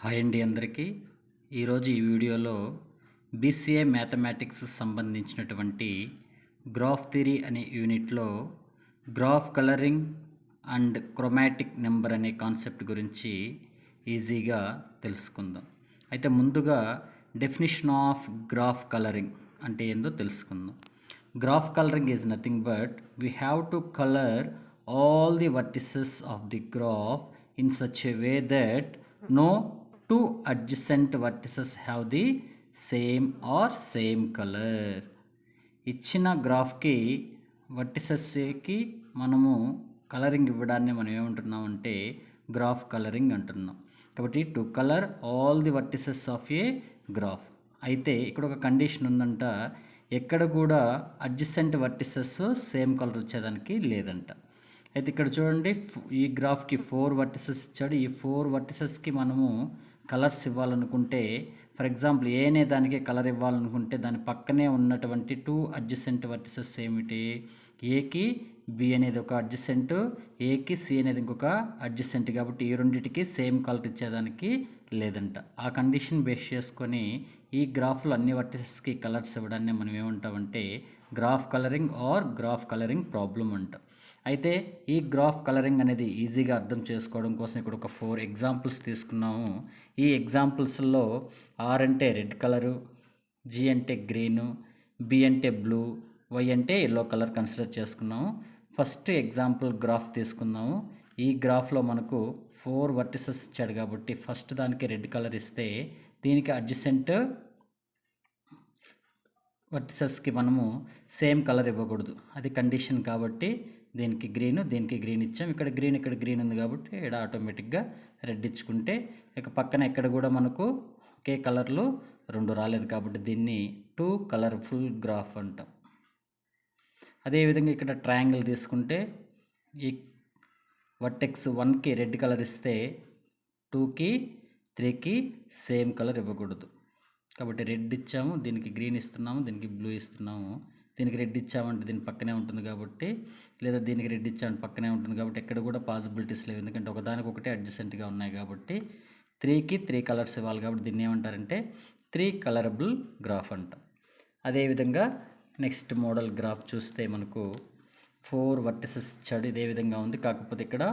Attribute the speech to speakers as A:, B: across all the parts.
A: Hi అండి అందరికీ. ఈరోజు ఈ వీడియోలో బీసీఏ మ్యాథమెటిక్స్ సంబంధించినటువంటి గ్రాఫ్ థియరీ అనే యూనిట్లో graph colouring and chromatic number అనే కాన్సెప్ట్ గురించి ఈజీగా తెలుసుకుందాం. అయితే ముందుగా డెఫినిషన్ ఆఫ్ గ్రాఫ్ కలరింగ్ అంటే ఏందో తెలుసుకుందాం. Graph colouring is nothing but we have to colour all the vertices of the graph in such a way that no two adjacent vertices have the same color. ఇచ్చిన గ్రాఫ్కి వర్టిసెస్కి మనము colouring ఇవ్వడాన్ని మనం ఏమంటున్నామంటే graph colouring అంటున్నాం. కాబట్టి to colour all the vertices of A graph. అయితే ఇక్కడ ఒక condition ఉందంట, ఎక్కడ కూడా అడ్జసెంట్ వర్టిసెస్ సేమ్ కలర్ వచ్చేదానికి లేదంట. అయితే ఇక్కడ చూడండి, ఈ గ్రాఫ్కి 4 వర్టిసెస్ ఇచ్చాడు. ఈ 4 వర్టిసెస్కి మనము కలర్స్ ఇవ్వాలనుకుంటే, ఫర్ ఎగ్జాంపుల్ ఏ అనే దానికి కలర్ ఇవ్వాలనుకుంటే దాని పక్కనే ఉన్నటువంటి 2 అడ్జసెంట్ వర్టిసెస్ ఏమిటి, ఏకి బి అనేది ఒక అడ్జసెంట్, ఏకి సి అనేది ఇంకొక అడ్జసెంట్. కాబట్టి ఈ రెండింటికి సేమ్ కలర్ ఇచ్చేదానికి లేదంట. ఆ కండిషన్ బేస్ చేసుకొని ఈ గ్రాఫ్లో అన్ని వర్టిసెస్కి కలర్స్ ఇవ్వడాన్ని మనం ఏమంటామంటే graph colouring or graph colouring problem అంటాం. అయితే ఈ గ్రాఫ్ కలరింగ్ అనేది ఈజీగా అర్థం చేసుకోవడం కోసం ఇక్కడ ఒక 4 ఎగ్జాంపుల్స్ తీసుకున్నాము. ఈ ఎగ్జాంపుల్స్లో ఆర్ అంటే రెడ్ కలరు, జి అంటే గ్రీను, బి అంటే బ్లూ, వై అంటే ఎల్లో కలర్ కన్సిడర్ చేసుకున్నాము. ఫస్ట్ ఎగ్జాంపుల్ గ్రాఫ్ తీసుకుందాము. ఈ గ్రాఫ్లో మనకు 4 వర్టిసెస్ ఇచ్చాడు కాబట్టి ఫస్ట్ దానికి రెడ్ కలర్ ఇస్తే దీనికి అడ్జసెంట్ వర్టిసెస్కి మనము సేమ్ కలర్ ఇవ్వకూడదు, అది కండిషన్. కాబట్టి దీనికి గ్రీన్ ఇచ్చాం. ఇక్కడ గ్రీన్ ఉంది కాబట్టి ఇక్కడ ఆటోమేటిక్గా రెడ్ ఇచ్చుకుంటే ఇక పక్కన ఎక్కడ కూడా మనకు ఒకే కలర్లు 2 రాలేదు కాబట్టి దీన్ని 2 కలర్ఫుల్ గ్రాఫ్ అంటాం. అదేవిధంగా ఇక్కడ ట్రయాంగిల్ తీసుకుంటే ఈ వర్టెక్స్ 1కి రెడ్ కలర్ ఇస్తే 2కి 3కి సేమ్ కలర్ ఇవ్వకూడదు. కాబట్టి రెడ్ ఇచ్చాము, దీనికి గ్రీన్ ఇస్తున్నాము, దీనికి బ్లూ ఇస్తున్నాము. దీనికి రెడ్ ఇచ్చామంటే దీని పక్కనే ఉంటుంది కాబట్టి, లేదా దీనికి రెడ్ ఇచ్చామంటే పక్కనే ఉంటుంది కాబట్టి ఎక్కడ కూడా పాసిబిలిటీస్ లేవు, ఎందుకంటే ఒకదానికొకటి అడ్జసెంట్గా ఉన్నాయి కాబట్టి 3కి 3 కలర్స్ ఇవ్వాలి. కాబట్టి దీన్ని ఏమంటారంటే 3 కలరబుల్ గ్రాఫ్ అంటాం. అదేవిధంగా నెక్స్ట్ మోడల్ గ్రాఫ్ చూస్తే మనకు 4 వర్టిసెస్ ఇచ్చాడు, ఇదే విధంగా ఉంది. కాకపోతే ఇక్కడ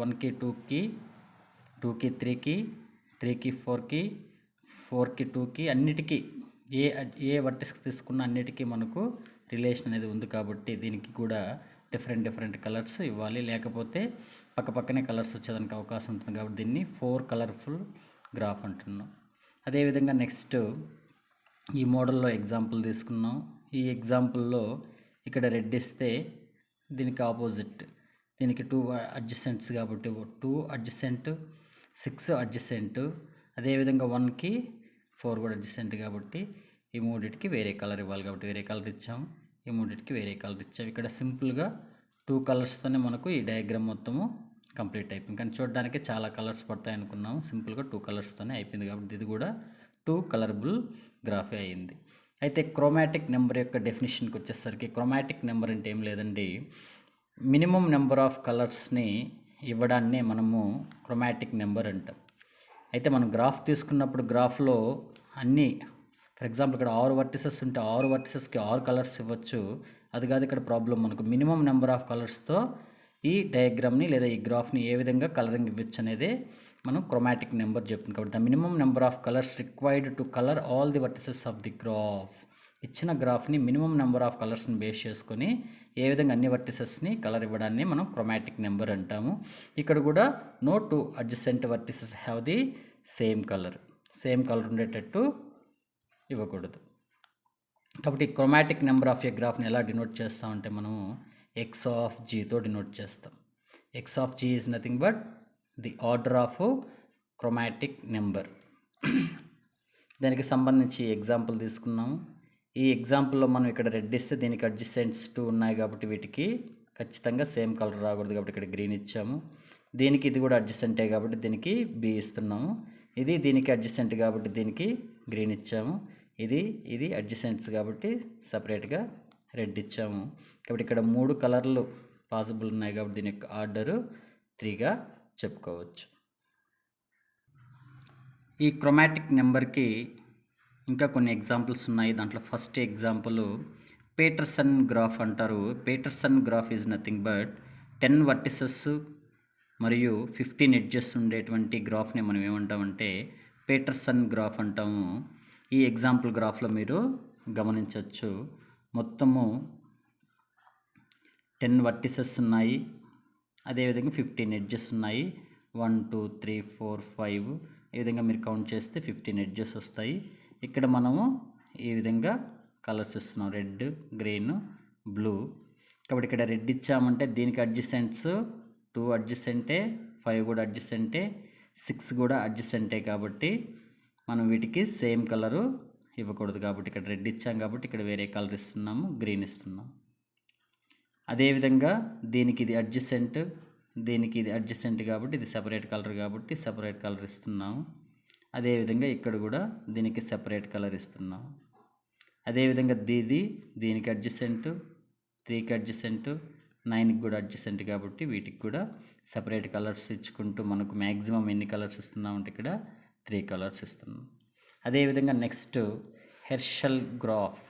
A: 1కి 2కి, 2కి 3కి, 3కి 4కి, 4కి 2కి అన్నిటికీ ఏ వర్టిస్కి తీసుకున్న అన్నిటికీ మనకు రిలేషన్ అనేది ఉంది. కాబట్టి దీనికి కూడా డిఫరెంట్ కలర్స్ ఇవ్వాలి, లేకపోతే పక్కనే కలర్స్ వచ్చేదానికి అవకాశం ఉంటుంది. కాబట్టి దీన్ని 4 కలర్ఫుల్ గ్రాఫ్ అంటున్నాం. అదేవిధంగా నెక్స్ట్ ఈ మోడల్లో ఎగ్జాంపుల్ తీసుకున్నాం. ఈ ఎగ్జాంపుల్లో ఇక్కడ రెడ్ ఇస్తే దీనికి ఆపోజిట్, దీనికి 2 అడ్జసెంట్స్ కాబట్టి 2 అడ్జసెంట్, 6 అడ్జసెంట్. అదేవిధంగా 1కి 4 కూడా అడ్జసెంట్ కాబట్టి ఈ మూడింటికి వేరే కలర్ ఇవ్వాలి కాబట్టి వేరే కలర్ ఇచ్చాము, ఈ మూడింటికి వేరే కలర్ ఇచ్చాము. ఇక్కడ సింపుల్గా 2 కలర్స్తోనే మనకు ఈ డయాగ్రామ్ మొత్తము కంప్లీట్ అయిపోయింది. కానీ చూడడానికి చాలా కలర్స్ పడతాయి అనుకున్నాము, సింపుల్గా 2 కలర్స్తోనే అయిపోయింది. కాబట్టి ఇది కూడా 2 కలర్బుల్ గ్రాఫే అయింది. అయితే క్రోమాటిక్ నెంబర్ యొక్క డెఫినేషన్కి వచ్చేసరికి క్రోమాటిక్ నెంబర్ అంటే ఏం లేదండి, మినిమం నెంబర్ ఆఫ్ కలర్స్ని ఇవ్వడాన్నే మనము క్రోమాటిక్ నెంబర్ అంటాం. అయితే మనం గ్రాఫ్ తీసుకున్నప్పుడు గ్రాఫ్లో అన్నీ, ఫర్ ఎగ్జాంపుల్ ఇక్కడ 6 వర్టిసెస్ ఉంటే 6 వర్టిసెస్కి 6 కలర్స్ ఇవ్వచ్చు. అది కాదు ఇక్కడ ప్రాబ్లం. మనకు మినిమం నెంబర్ ఆఫ్ కలర్స్తో ఈ డయాగ్రామ్ని లేదా ఈ గ్రాఫ్ని ఏ విధంగా కలరింగ్ ఇవ్వచ్చు అనేది మనం క్రోమాటిక్ నెంబర్ చెప్తుంది. కాబట్టి the minimum number of colours required to colour all the vertices of the graph. ఇచ్చిన గ్రాఫ్ని మినిమం నెంబర్ ఆఫ్ కలర్స్ని బేస్ చేసుకొని ఏ విధంగా అన్ని వర్టిసెస్ని కలర్ ఇవ్వడాన్ని మనం క్రోమాటిక్ నెంబర్ అంటాము. ఇక్కడ కూడా no 2 adjacent vertices have the same colour ఉండేటట్టు ఇవ్వకూడదు. కాబట్టి క్రోమాటిక్ నెంబర్ ఆఫ్ ఏ గ్రాఫ్ని ఎలా డినోట్ చేస్తామంటే మనము ఎక్స్ ఆఫ్ జీతో డినోట్ చేస్తాం. X of G is nothing but the order of chromatic number. దానికి సంబంధించి ఎగ్జాంపుల్ తీసుకున్నాము. ఈ ఎగ్జాంపుల్లో మనం ఇక్కడ రెడ్ ఇస్తే దీనికి అడ్జసెంట్స్ 2 ఉన్నాయి కాబట్టి వీటికి ఖచ్చితంగా సేమ్ కలర్ రాకూడదు కాబట్టి ఇక్కడ గ్రీన్ ఇచ్చాము. దీనికి ఇది కూడా అడ్జసెంటే కాబట్టి దీనికి బి ఇస్తున్నాము. ఇది దీనికి అడ్జసెంట్ కాబట్టి దీనికి గ్రీన్ ఇచ్చాము. ఇది అడ్జసెంట్స్ కాబట్టి సపరేట్గా రెడ్ ఇచ్చాము. కాబట్టి ఇక్కడ 3 కలర్లు పాసిబుల్ ఉన్నాయి కాబట్టి దీని యొక్క ఆర్డరు 3గా చెప్పుకోవచ్చు. ఈ క్రోమాటిక్ నెంబర్కి ఇంకా కొన్ని ఎగ్జాంపుల్స్ ఉన్నాయి. దాంట్లో ఫస్ట్ ఎగ్జాంపుల్ పీటర్సన్ గ్రాఫ్ అంటారు. Petersen graph is nothing but 10 vertices మరియు 15 ఎడ్జెస్ ఉండేటువంటి గ్రాఫ్ని మనం ఏమంటామంటే పీటర్సన్ గ్రాఫ్ అంటాము. ఈ ఎగ్జాంపుల్ గ్రాఫ్లో మీరు గమనించవచ్చు. మొత్తము 10 వర్టిసెస్ ఉన్నాయి, అదేవిధంగా 15 ఎడ్జెస్ ఉన్నాయి. 1 2 3 4 5 ఈ విధంగా మీరు కౌంట్ చేస్తే 15 ఎడ్జెస్ వస్తాయి. ఇక్కడ మనము ఈ విధంగా కలర్స్ ఇస్తున్నాం, రెడ్, గ్రీన్, బ్లూ. కాబట్టి ఇక్కడ రెడ్ ఇచ్చామంటే దీనికి అడ్జసెంట్స్ 2 అడ్జసెంటే, 5 కూడా అడ్జసెంటే, 6 కూడా అడ్జసెంటే. కాబట్టి మనం వీటికి సేమ్ కలరు ఇవ్వకూడదు. కాబట్టి ఇక్కడ రెడ్ ఇచ్చాం కాబట్టి ఇక్కడ వేరే కలర్ ఇస్తున్నాము, గ్రీన్ ఇస్తున్నాం. అదేవిధంగా దీనికి ఇది అడ్జసెంట్, దీనికి ఇది అడ్జసెంట్ కాబట్టి ఇది సెపరేట్ కలర్ కాబట్టి సెపరేట్ కలర్ ఇస్తున్నాము. అదేవిధంగా ఇక్కడ కూడా దీనికి సెపరేట్ కలర్ ఇస్తున్నాము. అదేవిధంగా దీనికి అడ్జసెంట్, 3కి అడ్జసెంట్, 9కి కూడా అడ్జసెంట్ కాబట్టి వీటికి కూడా సెపరేట్ కలర్స్ ఇచ్చుకుంటూ మనకు మ్యాక్సిమం ఎన్ని కలర్స్ ఇస్తున్నామంటే ఇక్కడ 3 కలర్స్ ఇస్తున్నాం. అదేవిధంగా next Herschelle graph.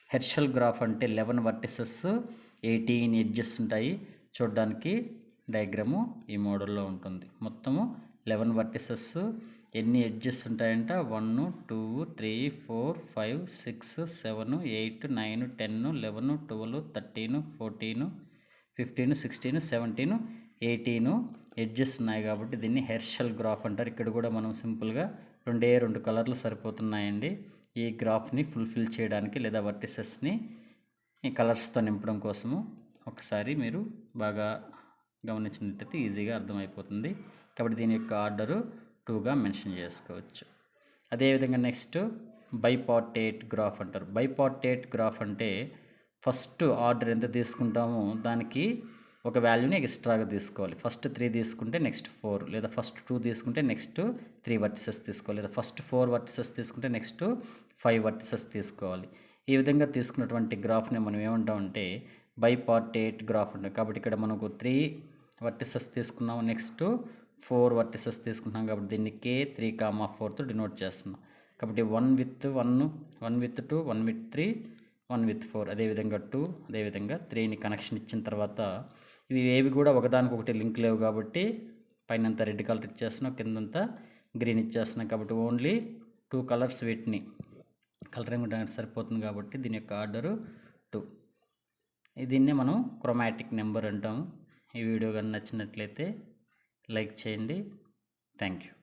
A: Herschelle graph అంటే 11 వర్టిసెస్, 18 ఎడ్జెస్ ఉంటాయి. చూడడానికి డయాగ్రాము ఈ మోడల్లో ఉంటుంది. మొత్తము 11 వర్టిసెస్, ఎన్ని ఎడ్జెస్ ఉంటాయంట 1 2 3 4 5 6 7 8 9 10 11 12 13 14 15 16 17 18 ఎడ్జెస్ ఉన్నాయి కాబట్టి దీన్ని హెర్షల్ గ్రాఫ్ అంటారు. ఇక్కడ కూడా మనం సింపుల్గా 2 కలర్లు సరిపోతున్నాయండి ఈ గ్రాఫ్ని ఫుల్ఫిల్ చేయడానికి, లేదా వర్టిసెస్ని ఈ కలర్స్తో నింపడం కోసము. ఒకసారి మీరు బాగా గమనించినట్లయితే ఈజీగా అర్థమైపోతుంది. కాబట్టి దీని యొక్క ఆర్డరు 2గా మెన్షన్ చేసుకోవచ్చు. అదేవిధంగా నెక్స్ట్ బైపార్టేట్ గ్రాఫ్ అంటారు. బైపార్టేట్ గ్రాఫ్ అంటే ఫస్ట్ ఆర్డర్ ఎంత తీసుకుంటామో దానికి ఒక వాల్యూని ఎక్స్ట్రాగా తీసుకోవాలి. ఫస్ట్ 3 తీసుకుంటే నెక్స్ట్ 4, లేదా ఫస్ట్ 2 తీసుకుంటే నెక్స్ట్ 3 వర్టిసెస్ తీసుకోవాలి, లేదా ఫస్ట్ 4 వర్టిసెస్ తీసుకుంటే నెక్స్ట్ 5 వర్టిసెస్ తీసుకోవాలి. ఈ విధంగా తీసుకున్నటువంటి గ్రాఫ్ని మనం ఏమంటామంటే బైపార్టేట్ గ్రాఫ్ అంటాం. కాబట్టి ఇక్కడ మనకు 3 వర్టిసెస్ తీసుకున్నాము, నెక్స్ట్ 4 వర్టిసెస్ తీసుకుంటున్నాం కాబట్టి దీన్ని K3,4తో డినోట్ చేస్తున్నాం. కాబట్టి 1 with 1, 1 with 2, 1 with 3, 1 with 4, అదేవిధంగా 2, అదేవిధంగా 3ని కనెక్షన్ ఇచ్చిన తర్వాత ఇవి ఏవి కూడా ఒకదానికొకటి లింక్ లేవు కాబట్టి పైనంతా రెడ్ కలర్ ఇచ్చేస్తున్నాం, కిందంతా గ్రీన్ ఇచ్చేస్తున్నాం. కాబట్టి ఓన్లీ 2 కలర్స్ వీటిని కలరింగ్ ఉండడానికి సరిపోతుంది కాబట్టి దీని యొక్క ఆర్డరు 2. దీన్నే మనం క్రోమాటిక్ నెంబర్ అంటాము. ఈ వీడియో కానీ నచ్చినట్లయితే లైక్ చేయండి. Thank you.